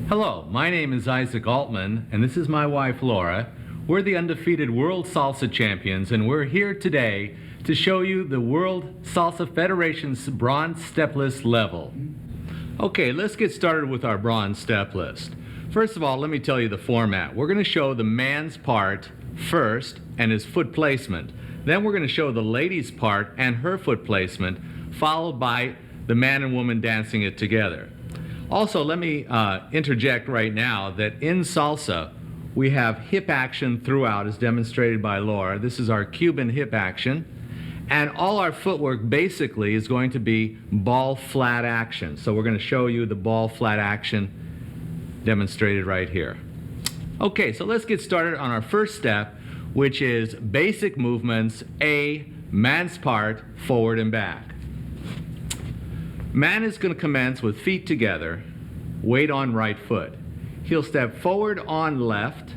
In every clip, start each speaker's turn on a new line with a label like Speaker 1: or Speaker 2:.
Speaker 1: Hello, my name is Isaac Altman, and this is my wife Laura. We're the undefeated World Salsa Champions, and we're here today to show you the World Salsa Federation's bronze step list level. Okay, let's get started with our bronze step list. First of all, let me tell you the format. We're going to show the man's part first and his foot placement. Then we're going to show the lady's part and her foot placement, followed by the man and woman dancing it together. Also, let me interject right now that in salsa, we have hip action throughout, as demonstrated by Laura. This is our Cuban hip action. And all our footwork basically is going to be ball flat action. So we're going to show you the ball flat action demonstrated right here. Okay, so let's get started on our first step, which is basic movements, A, man's part, forward and back. Man is going to commence with feet together, weight on right foot. He'll step forward on left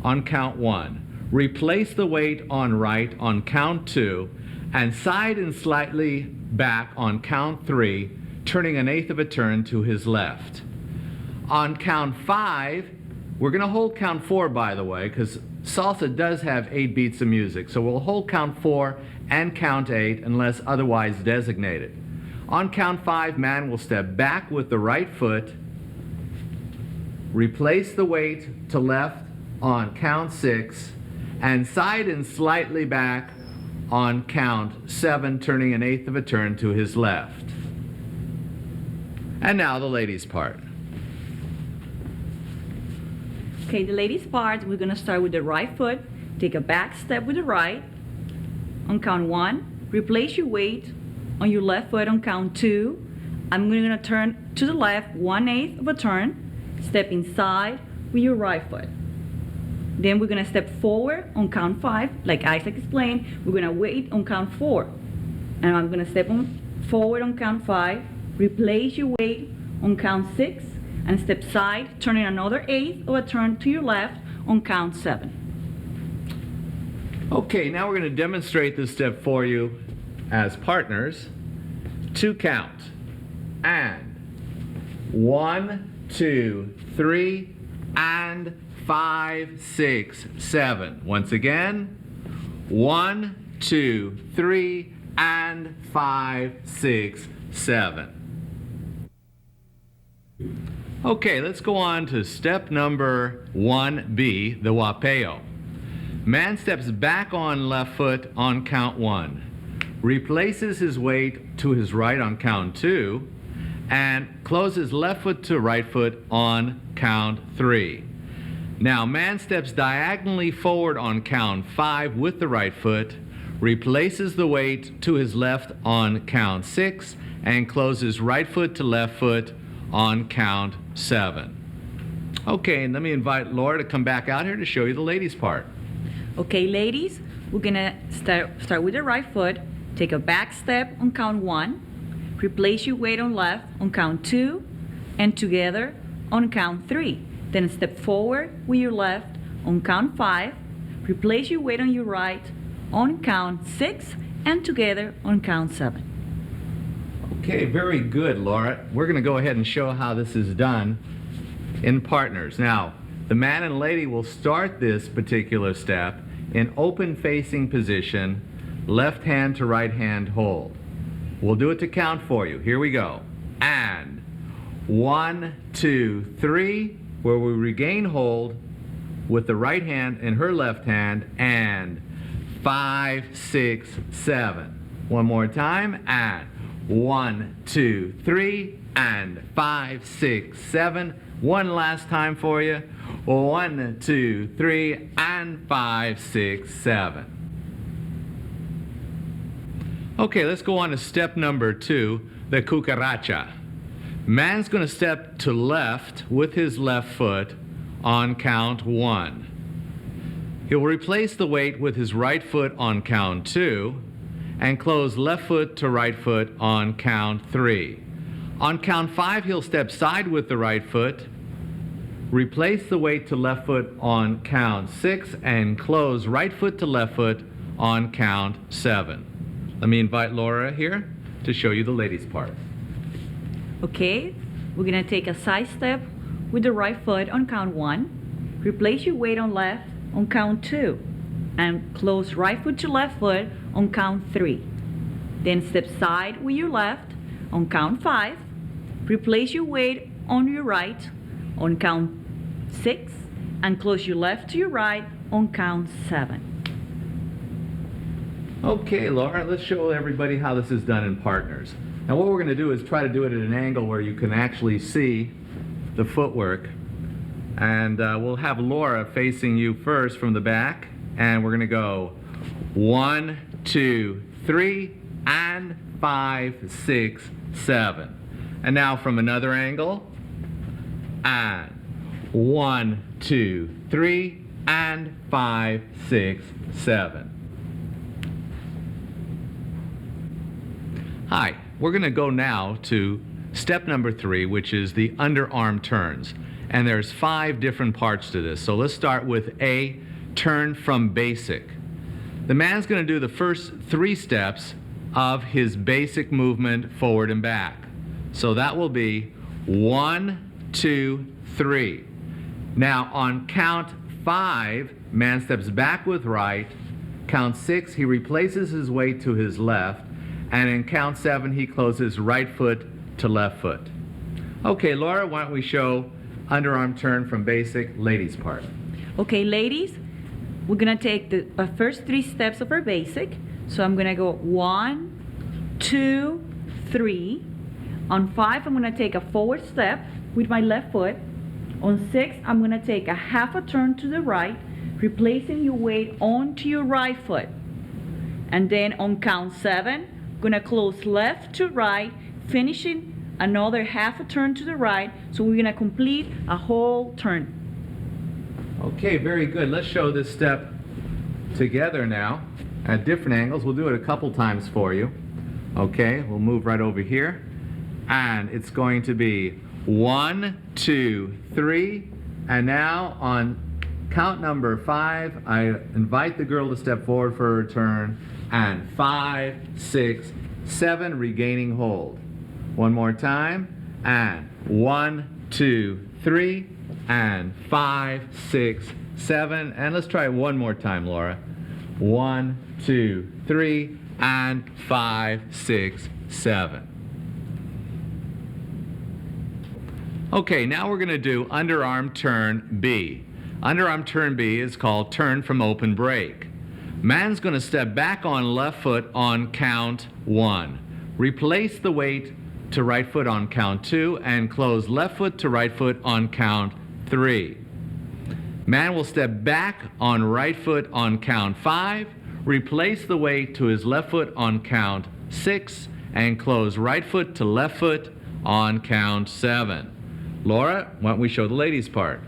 Speaker 1: on count 1, replace the weight on right on count 2, and side and slightly back on count 3, turning an eighth of a turn to his left. On count 5, we're going to hold count 4, by the way, because salsa does have 8 beats of music, so we'll hold count 4 and count 8 unless otherwise designated. On count 5, man will step back with the right foot, replace the weight to left on count 6, and side and slightly back on count 7, turning an eighth of a turn to his left. And now the ladies' part.
Speaker 2: Okay, the ladies' part, we're going to start with the right foot, take a back step with the right. On count 1, replace your weight on your left foot on count 2. I'm going to turn to the left 1/8 of a turn, step inside with your right foot. Then we're going to step forward on count 5, like Isaac explained. We're going to wait on count 4. And I'm going to step forward on count 5, replace your weight on count 6, and step side, turning another eighth of a turn to your left on count 7.
Speaker 1: Okay, now we're going to demonstrate this step for you as partners. 2 count. And 1, 2, 3, and 5, 6, 7. Once again, 1, 2, 3, and 5, 6, 7. Okay, let's go on to step number 1B, the Wapeo. Man steps back on left foot on count 1, replaces his weight to his right on count 2, and closes left foot to right foot on count 3. Now, man steps diagonally forward on count 5 with the right foot, replaces the weight to his left on count 6, and closes right foot to left foot on count 7. Okay, and let me invite Laura to come back out here to show you the ladies' part.
Speaker 2: Okay, ladies, we're going to start with the right foot, take a back step on count 1, replace your weight on left on count 2, and together on count 3. Then step forward with your left on count 5, replace your weight on your right on count 6, and together on count 7.
Speaker 1: Okay, very good, Laura. We're going to go ahead and show how this is done in partners. Now, the man and lady will start this particular step in open facing position, left hand to right hand hold. We'll do it to count for you. Here we go. And 1, 2, 3, where we regain hold with the right hand in her left hand, and 5, 6, 7. One more time, and 1, 2, 3, and 5, 6, 7. One last time for you. 1, 2, 3, and 5, 6, 7. Okay, let's go on to step number 2, the Cucaracha. Man's going to step to left with his left foot on count 1. He'll replace the weight with his right foot on count 2 and close left foot to right foot on count 3. On count 5, he'll step side with the right foot, replace the weight to left foot on count 6, and close right foot to left foot on count 7. Let me invite Laura here to show you the ladies' part.
Speaker 2: Okay, we're going to take a side step with the right foot on count 1. Replace your weight on left on count 2. And close right foot to left foot on count 3. Then step side with your left on count 5. Replace your weight on your right on count 6. And close your left to your right on count 7.
Speaker 1: Okay, Laura, let's show everybody how this is done in partners. Now what we're going to do is try to do it at an angle where you can actually see the footwork. And we'll have Laura facing you first from the back. And we're going to go 1, 2, 3, and 5, 6, 7. And now from another angle. And 1, 2, 3, and 5, 6, 7. Hi, we're going to go now to step number 3, which is the underarm turns. And there's 5 different parts to this. So let's start with A, turn from basic. The man's going to do the first 3 steps of his basic movement forward and back. So that will be 1, 2, 3. Now on count 5, man steps back with right. Count 6, he replaces his weight to his left. And in count 7, he closes right foot to left foot. Okay, Laura, why don't we show underarm turn from basic, ladies part.
Speaker 2: Okay, ladies, we're gonna take the first 3 steps of our basic. So I'm gonna go 1, 2, 3. On 5, I'm gonna take a forward step with my left foot. On 6, I'm gonna take a half a turn to the right, replacing your weight onto your right foot. And then on count 7, gonna close left to right, finishing another half a turn to the right. So we're gonna complete a whole turn.
Speaker 1: Okay, very good. Let's show this step together now at different angles. We'll do it a couple times for you. Okay, we'll move right over here. And it's going to be 1, 2, 3. And now on count number 5, I invite the girl to step forward for her turn. And 5, 6, 7, regaining hold. One more time. And 1, 2, 3. And 5, 6, 7. And let's try it one more time, Laura. 1, 2, 3. And 5, 6, 7. Okay, now we're going to do underarm turn B. Underarm turn B is called turn from open break. Man's going to step back on left foot on count 1. Replace the weight to right foot on count 2 and close left foot to right foot on count 3. Man will step back on right foot on count 5, replace the weight to his left foot on count 6, and close right foot to left foot on count 7. Laura, why don't we show the ladies part?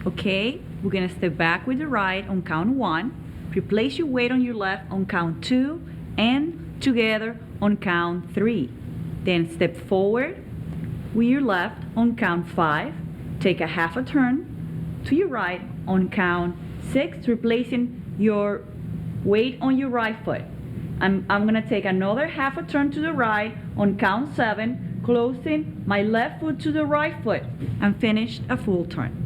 Speaker 2: Okay, we're gonna step back with the right on count 1, replace your weight on your left on count 2, and together on count 3. Then step forward with your left on count 5, take a half a turn to your right on count 6, replacing your weight on your right foot. I'm gonna take another half a turn to the right on count 7, closing my left foot to the right foot, and finished a full turn.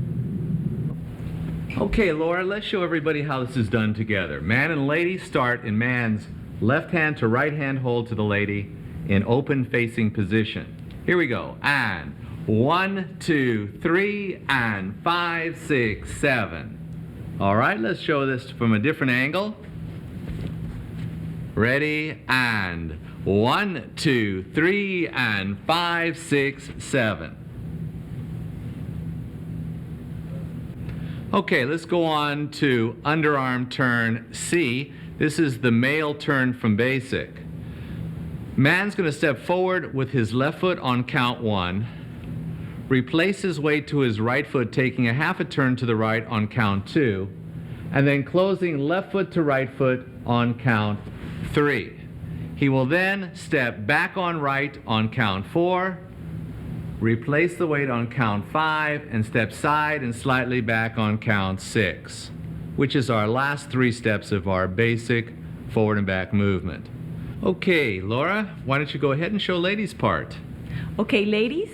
Speaker 1: Okay, Laura, let's show everybody how this is done together. Man and lady start in man's left hand to right hand hold to the lady in open facing position. Here we go. And 1, 2, 3, and 5, 6, 7. All right, let's show this from a different angle. Ready? And 1, 2, 3, and 5, 6, 7. Okay, let's go on to underarm turn C. This is the male turn from basic. Man's going to step forward with his left foot on count 1, replace his weight to his right foot, taking a half a turn to the right on count 2, and then closing left foot to right foot on count 3. He will then step back on right on count 4, replace the weight on count 5, and step side and slightly back on count 6, which is our last 3 steps of our basic forward and back movement. Okay, Laura, why don't you go ahead and show ladies part?
Speaker 2: Okay, ladies,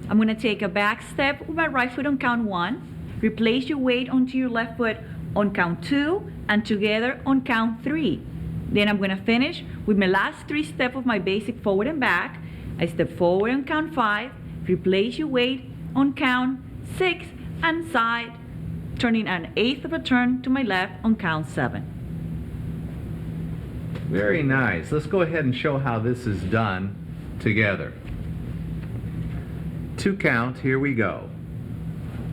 Speaker 2: I'm going to take a back step with my right foot on count 1. Replace your weight onto your left foot on count 2 and together on count 3. Then I'm going to finish with my last 3 steps of my basic forward and back. I step forward on count 5, replace your weight on count 6 and side, turning an eighth of a turn to my left on count 7.
Speaker 1: Very nice. Let's go ahead and show how this is done together. 2 count, here we go.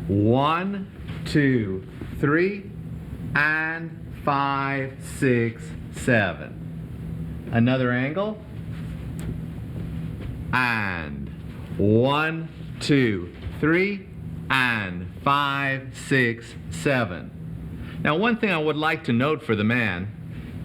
Speaker 1: 1, 2, 3, and 5, 6, 7. Another angle. And 1, 2, 3, and 5, 6, 7. Now, one thing I would like to note for the man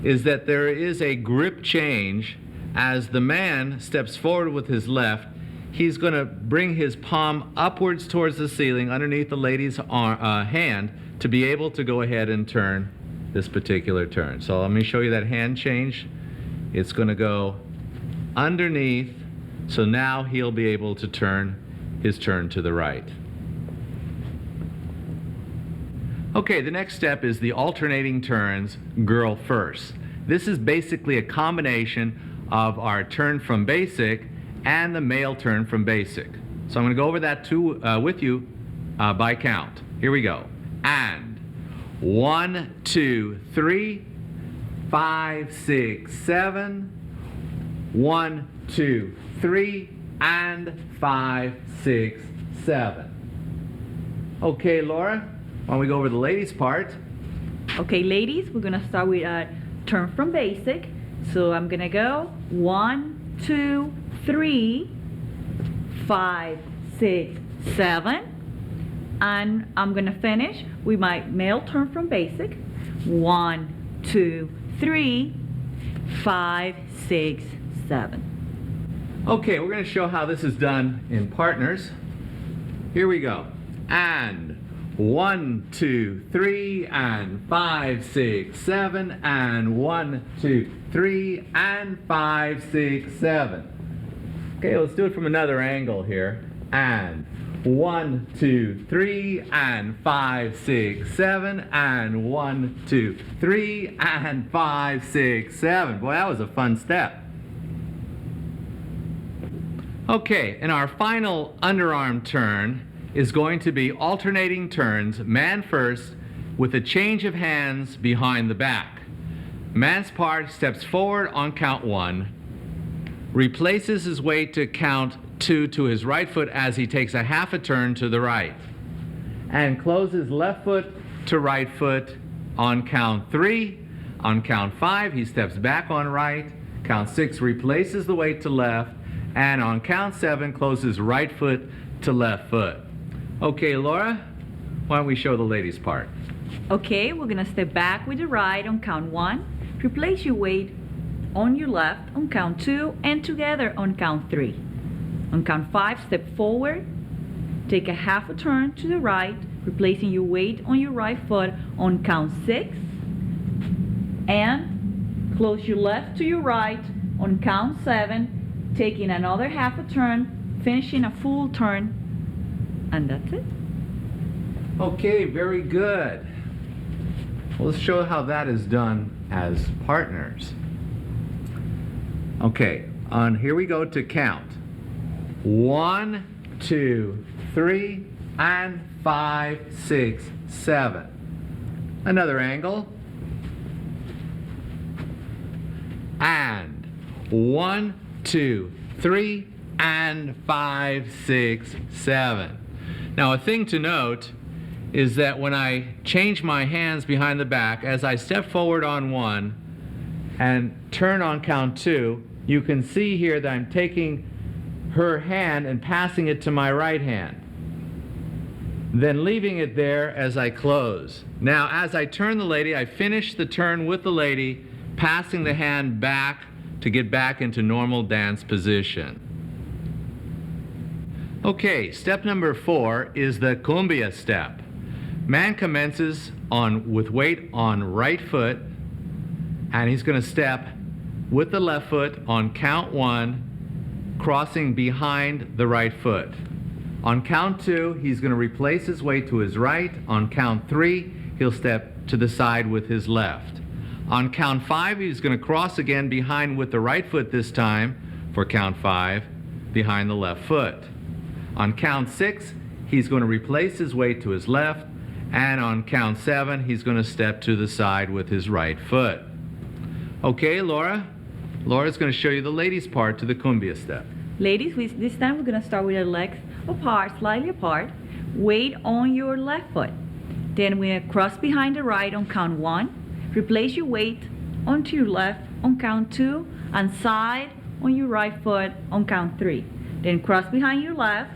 Speaker 1: is that there is a grip change. As the man steps forward with his left, he's going to bring his palm upwards towards the ceiling underneath the lady's hand to be able to go ahead and turn this particular turn. So let me show you that hand change. It's going to go underneath, so now he'll be able to turn his turn to the right. Okay, the next step is the alternating turns, girl first. This is basically a combination of our turn from basic and the male turn from basic. So I'm going to go over that with you by count. Here we go. And 1, 2, 3, 5, 6, 7. 1, 2, 3, and 5, 6, 7. Okay, Laura. Why don't we go over the ladies' part?
Speaker 2: Okay, ladies, we're going to start with a turn from basic. So I'm going to go 1, 2, 3, 5, 6, 7. And I'm going to finish with my male turn from basic. 1, 2, 3, 5, 6, 7.
Speaker 1: Okay, we're going to show how this is done in partners. Here we go. And 1, 2, 3, and 5, 6, 7, and 1, 2, 3, and 5, 6, 7. Okay, let's do it from another angle here. And 1, 2, 3, and 5, 6, 7, and 1, 2, 3, and 5, 6, 7. Boy, that was a fun step. Okay, and our final underarm turn is going to be alternating turns, man first, with a change of hands behind the back. Man's part steps forward on count 1, replaces his weight to count 2 to his right foot as he takes a half a turn to the right, and closes left foot to right foot on count 3. On count 5, he steps back on right. Count 6, replaces the weight to left, and on count 7, closes right foot to left foot. Okay, Laura, why don't we show the ladies' part?
Speaker 2: Okay, we're going to step back with the right on count 1, replace your weight on your left on count 2, and together on count 3. On count 5, step forward, take a half a turn to the right, replacing your weight on your right foot on count 6, and close your left to your right on count 7, taking another half a turn, finishing a full turn. And that's it.
Speaker 1: Okay, very good. Well, let's show how that is done as partners. Okay, here we go to count. 1, 2, 3, and 5, 6, 7. Another angle. And 1, 2, 3, and 5, 6, 7. Now, a thing to note is that when I change my hands behind the back, as I step forward on 1 and turn on count 2, you can see here that I'm taking her hand and passing it to my right hand, then leaving it there as I close. Now, as I turn the lady, I finish the turn with the lady, passing the hand back to get back into normal dance position. Okay, step number 4 is the Cumbia step. Man commences with weight on right foot, and he's going to step with the left foot on count 1, crossing behind the right foot. On count 2, he's going to replace his weight to his right. On count 3, he'll step to the side with his left. On count 5, he's going to cross again behind with the right foot this time for count 5, behind the left foot. On count 6, he's going to replace his weight to his left, and on count 7, he's going to step to the side with his right foot. Okay, Laura? Laura's going to show you the ladies' part to the Cumbia step.
Speaker 2: Ladies, this time we're going to start with your legs apart, slightly apart. Weight on your left foot. Then we're going to cross behind the right on count 1. Replace your weight onto your left on count 2, and side on your right foot on count 3. Then cross behind your left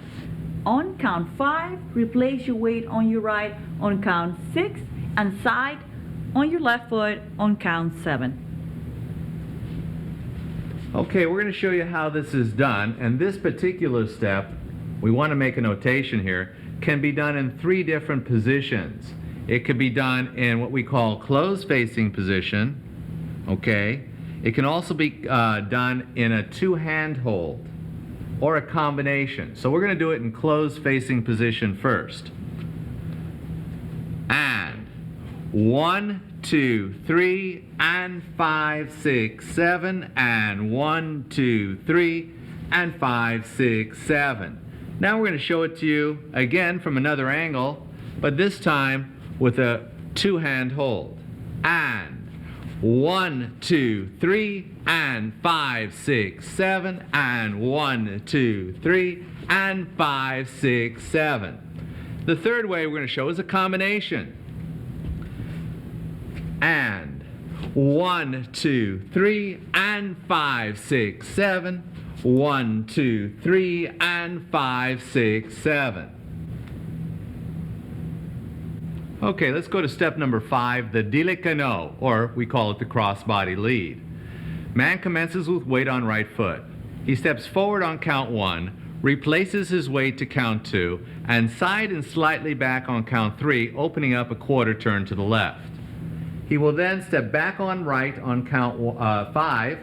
Speaker 2: on count 5. Replace your weight on your right on count 6, and side on your left foot on count 7.
Speaker 1: Okay, we're going to show you how this is done, and this particular step, we want to make a notation here, can be done in 3 different positions. It could be done in what we call closed-facing position, okay? It can also be done in a 2-hand hold or a combination. So we're going to do it in closed-facing position first. And 1, 2, 3, and 5, 6, 7, and 1, 2, 3, and 5, 6, 7. Now we're going to show it to you again from another angle, but this time with a 2-hand hold. And 1, 2, 3, and 5, 6, 7, and 1, 2, 3, and 5, 6, 7. The third way we're going to show is a combination. And 1, 2, 3, and 5, 6, 7. 1, 2, 3, and 5, 6, 7. Okay, let's go to step number 5, the dilicano, or we call it the crossbody lead. Man commences with weight on right foot. He steps forward on count 1, replaces his weight to count 2, and side and slightly back on count 3, opening up a quarter turn to the left. He will then step back on right on count 5,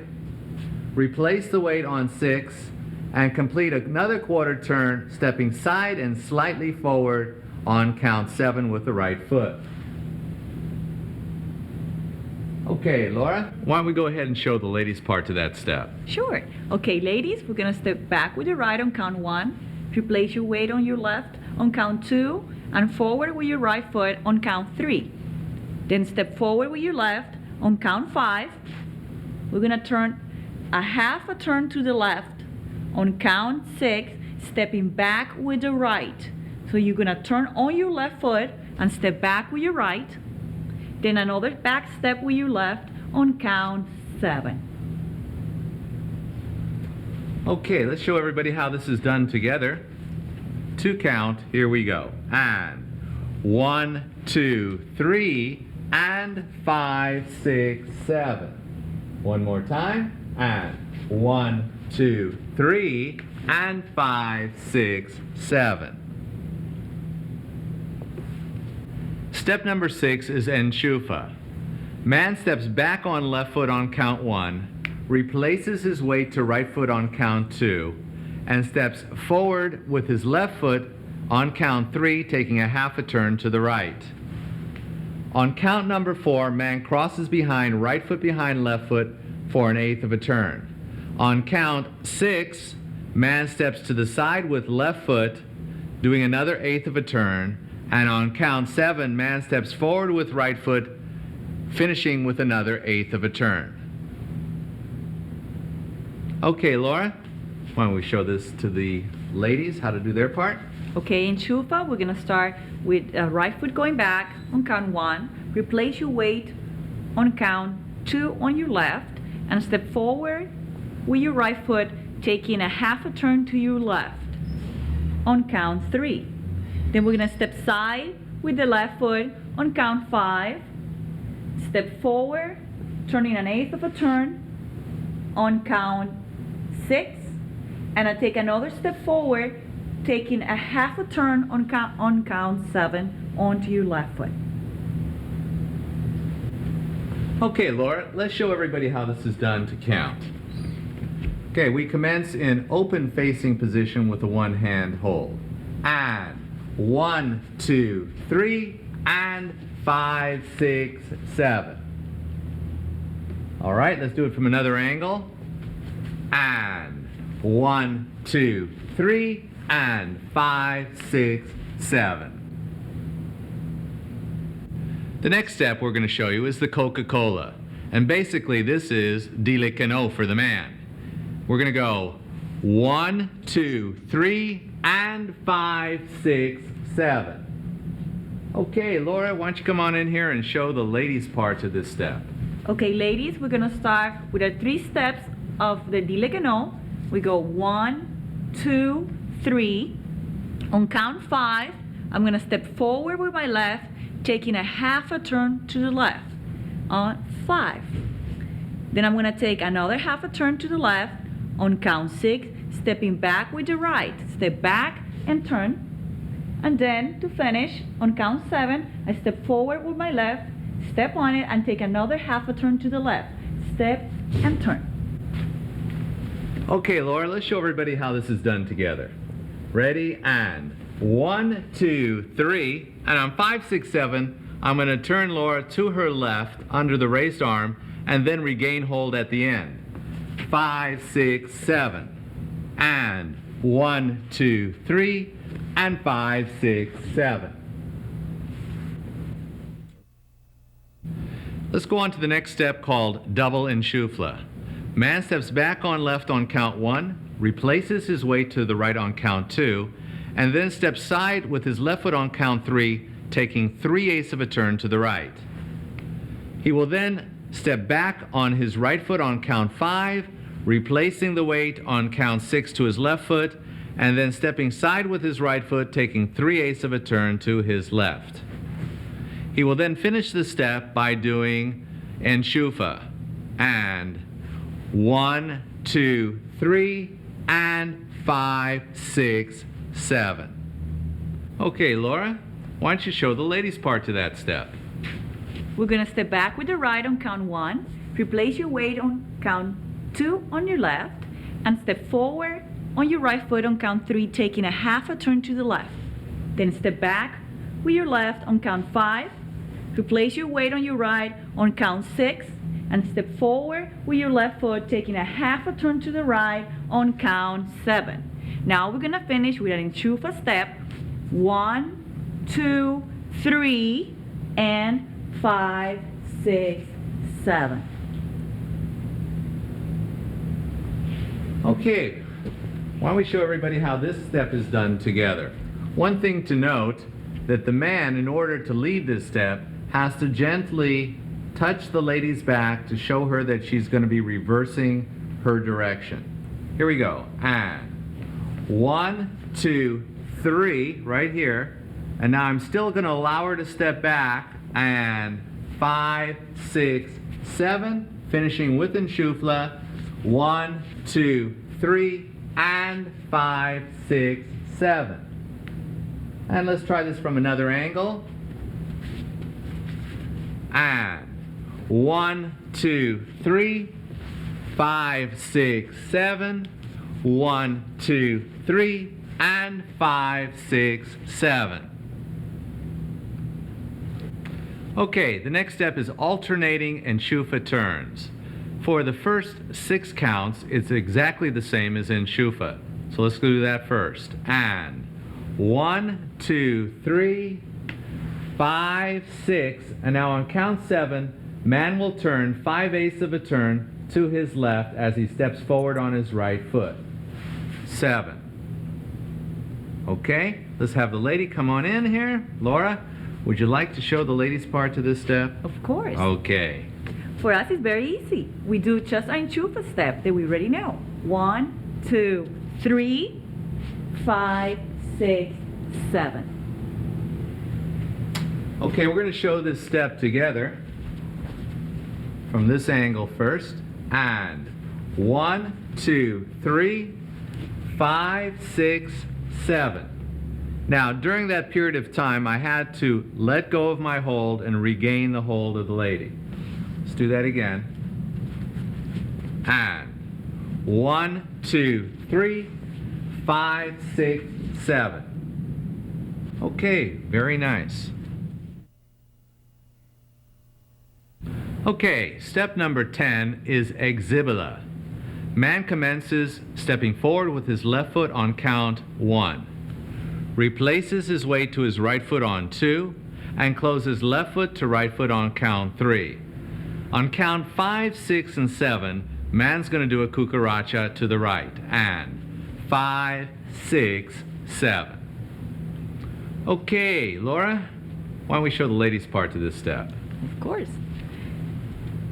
Speaker 1: replace the weight on 6, and complete another quarter turn, stepping side and slightly forward on count 7 with the right foot. Okay, Laura, why don't we go ahead and show the ladies' part to that step?
Speaker 2: Sure. Okay, ladies, we're going to step back with the right on count 1, replace your weight on your left on count 2, and forward with your right foot on count 3. Then step forward with your left on count 5. We're going to turn a half a turn to the left on count 6, stepping back with the right. So you're going to turn on your left foot and step back with your right. Then another back step with your left on count 7.
Speaker 1: Okay, let's show everybody how this is done together. 2 count, here we go. And 1, 2, 3, and 5, 6, 7. One more time. And 1, 2, 3, and 5, 6, 7. Step number 6 is Enchufa. Man steps back on left foot on count 1, replaces his weight to right foot on count 2, and steps forward with his left foot on count 3, taking a half a turn to the right. On count number 4, man crosses behind right foot behind left foot for an 1/8 of a turn. On count 6, man steps to the side with left foot, doing another 1/8 of a turn. And on count 7, man steps forward with right foot, finishing with another 1/8 of a turn. Okay, Laura, why don't we show this to the ladies, how to do their part?
Speaker 2: Okay, in Enchufa, we're going to start with right foot going back on count 1, replace your weight on count 2 on your left, and step forward with your right foot, taking a half a turn to your left on count 3. Then we're going to step side with the left foot on count 5, step forward, turning an 1/8 of a turn on count 6, and I take another step forward, taking a half a turn on count 7 onto your left foot.
Speaker 1: Okay, Laura, let's show everybody how this is done to count. Okay, we commence in open facing position with a 1-hand hold. and 1, 2, 3, and 5, 6, 7. All right, let's do it from another angle. And 1, 2, 3, and 5, 6, 7. The next step we're going to show you is the Coca-cola. And basically this is Dile que no for the man. We're going to go 1, 2, 3, and 5, 6, 7. Okay, Laura, why don't you come on in here and show the ladies' part of this step.
Speaker 2: Okay, ladies, we're gonna start with our 3 steps of the Dile que no. We go 1, 2, 3. On count 5, I'm gonna step forward with my left, taking a half a turn to the left. On 5. Then I'm gonna take another half a turn to the left. On count 6, stepping back with the right. Step back and turn. And then to finish, on count 7, I step forward with my left, step on it, and take another half a turn to the left. Step and turn.
Speaker 1: Okay, Laura, let's show everybody how this is done together. Ready? And 1, 2, 3, and on 5, 6, 7, I'm going to turn Laura to her left under the raised arm and then regain hold at the end. 5, 6, 7, and 1, 2, 3, and 5, 6, 7. Let's go on to the next step called double Enchufa. Man steps back on left on count 1, replaces his weight to the right on count 2, and then steps side with his left foot on count 3, taking 3/8 of a turn to the right. He will then step back on his right foot on count 5, replacing the weight on count 6 to his left foot, and then stepping side with his right foot, taking 3/8 of a turn to his left. He will then finish the step by doing Enchufa. And 1, 2, 3, and 5, 6, 7. Okay, Laura, why don't you show the ladies' part to that step?
Speaker 2: We're gonna step back with the right on count 1, replace your weight on count 2 on your left, and step forward on your right foot on count 3, taking a half a turn to the left. Then step back with your left on count 5, replace your weight on your right on count 6, and step forward with your left foot, taking a half a turn to the right on count 7. Now we're gonna finish with an Enchufa step. 1, 2, 3, and 5, 6, 7.
Speaker 1: Okay, why don't we show everybody how this step is done together. One thing to note, that the man, in order to lead this step, has to gently touch the lady's back to show her that she's going to be reversing her direction. Here we go. And 1, 2, 3, right here. And now I'm still going to allow her to step back. And 5, 6, 7, finishing with Enchufa. 1, 2, 3, and 5, 6, 7. And let's try this from another angle. And 1, 2, 3, 5, 6, 7. 1, 2, 3, and 5, 6, 7. Okay, the next step is alternating Enchufa turns. For the first 6 counts, it's exactly the same as Enchufa. So let's do that first. And 1, 2, 3, 5, 6, and now on count 7, man will turn 5/8 of a turn to his left as he steps forward on his right foot. 7. Okay, let's have the lady come on in here. Laura, would you like to show the ladies' part to this step?
Speaker 2: Of course.
Speaker 1: Okay.
Speaker 2: For us, it's very easy. We do just an Enchufa step that we already know. 1, 2, 3, 5, 6, 7.
Speaker 1: Okay, we're going to show this step together from this angle first. And 1, 2, 3, 5, 6, 7. Now, during that period of time, I had to let go of my hold and regain the hold of the lady. Let's do that again. And 1, 2, 3, 5, 6, 7. Okay, very nice. Okay, step number 10 is exhibila. Man commences stepping forward with his left foot on count 1, replaces his weight to his right foot on 2, and closes left foot to right foot on count 3. On count 5, 6, and 7, man's going to do a cucaracha to the right, and 5, 6, 7. Okay, Laura, why don't we show the ladies' part to this step?
Speaker 2: Of course.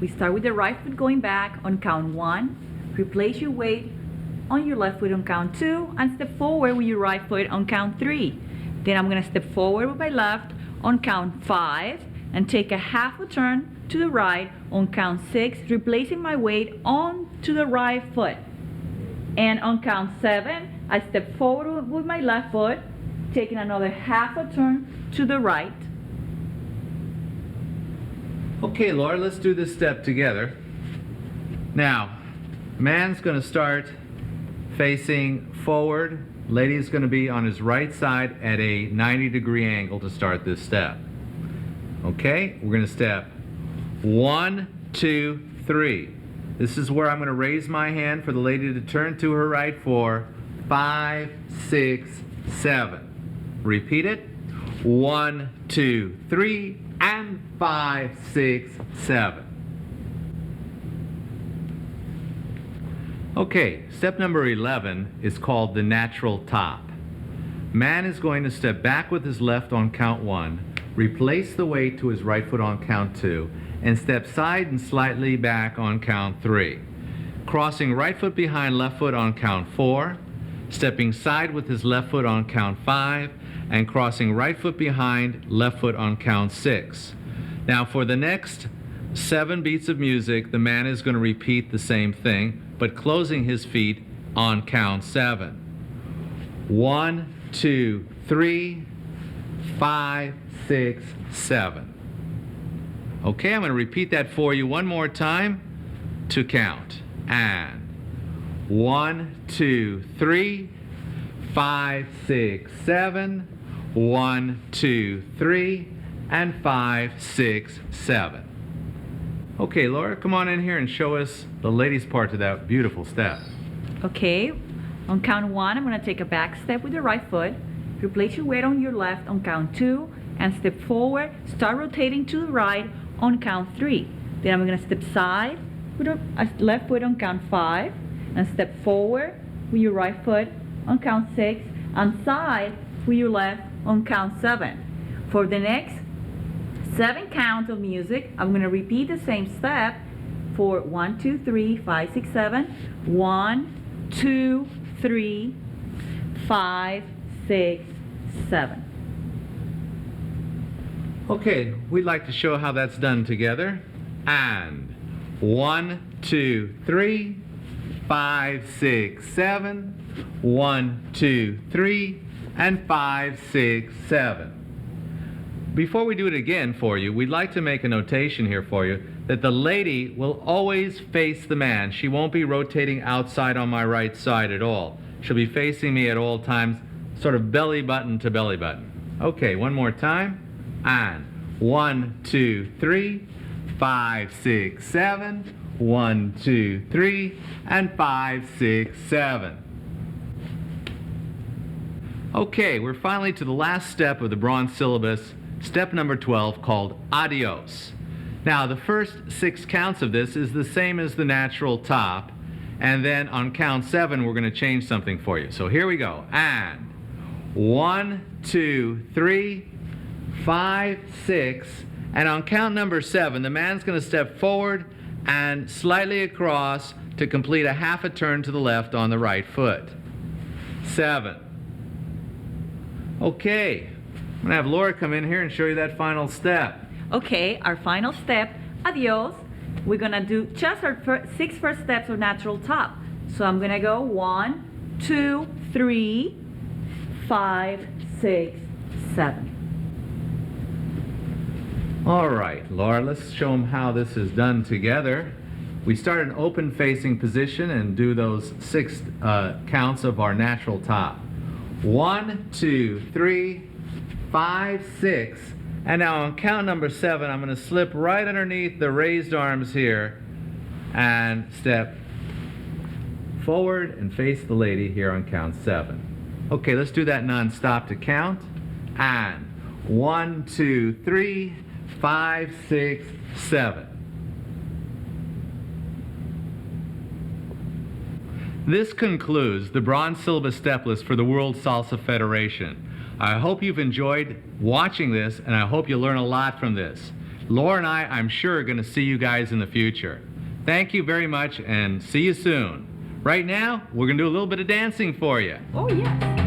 Speaker 2: We start with the right foot going back on count 1, replace your weight on your left foot on count 2, and step forward with your right foot on count 3. Then I'm going to step forward with my left on count 5 and take a half a turn to the right on count 6, replacing my weight onto the right foot. And on count 7, I step forward with my left foot, taking another half a turn to the right.
Speaker 1: Okay, Laura, let's do this step together. Now, man's going to start facing forward. Lady's going to be on his right side at a 90-degree angle to start this step. Okay, we're going to step 1, 2, 3. This is where I'm going to raise my hand for the lady to turn to her right for 5, 6, 7. Repeat it. 1, 2, 3, and 5, 6, 7. Okay, step number 11 is called the natural top. Man is going to step back with his left on count 1, replace the weight to his right foot on count 2, and step side and slightly back on count 3. Crossing right foot behind left foot on count 4, stepping side with his left foot on count 5, and crossing right foot behind left foot on count 6. Now for the next 7 beats of music, the man is going to repeat the same thing, but closing his feet on count 7. 1, 2, 3, 5, 6, 7. Okay, I'm going to repeat that for you one more time to count. And 1, 2, 3, 5, 6, 7. 1, 2, 3, and 5, 6, 7. Okay, Laura, come on in here and show us the ladies' part to that beautiful step.
Speaker 2: Okay, on count 1, I'm going to take a back step with the right foot, replace your weight on your left on count 2, and step forward, start rotating to the right on count 3. Then I'm going to step side with a left foot on count 5, and step forward with your right foot on count 6, and side with your left on count 7. For the next 7 counts of music, I'm going to repeat the same step for 1, 2, 3, 5, 6, 7. 1, 2, 3, 5, 6, 7.
Speaker 1: Okay, we'd like to show how that's done together. And 1, 2, 3, 5, 6, 7. 1, 2, 3, and 5, 6, 7. Before we do it again for you, we'd like to make a notation here for you that the lady will always face the man. She won't be rotating outside on my right side at all. She'll be facing me at all times, sort of belly button to belly button. Okay, one more time. And 1, 2, 3, 5, 6, 7. 1, 2, 3, and 5, 6, 7. Okay, we're finally to the last step of the bronze syllabus, step number 12, called Adios. Now, the first 6 counts of this is the same as the natural top, and then on count 7, we're going to change something for you. So here we go. And 1, 2, 3, 5, 6, and on count number 7, the man's going to step forward and slightly across to complete a half a turn to the left on the right foot. 7. Okay, I'm going to have Laura come in here and show you that final step.
Speaker 2: Okay, our final step, adios. We're going to do just our 6 first steps of natural top. So I'm going to go 1, 2, 3, 5, 6, 7.
Speaker 1: All right, Laura, let's show them how this is done together. We start in open facing position and do those 6 counts of our natural top. 1, 2, 3, 5, 6. And now on count number 7, I'm going to slip right underneath the raised arms here and step forward and face the lady here on count 7. Okay, let's do that non-stop to count. And 1, 2, 3, 5, 6, 7. This concludes the bronze syllabus step list for the World Salsa Federation. I hope you've enjoyed watching this, and I hope you learn a lot from this. Laura and I'm sure, are going to see you guys in the future. Thank you very much, and see you soon. Right now, we're going to do a little bit of dancing for you.
Speaker 2: Oh, yes.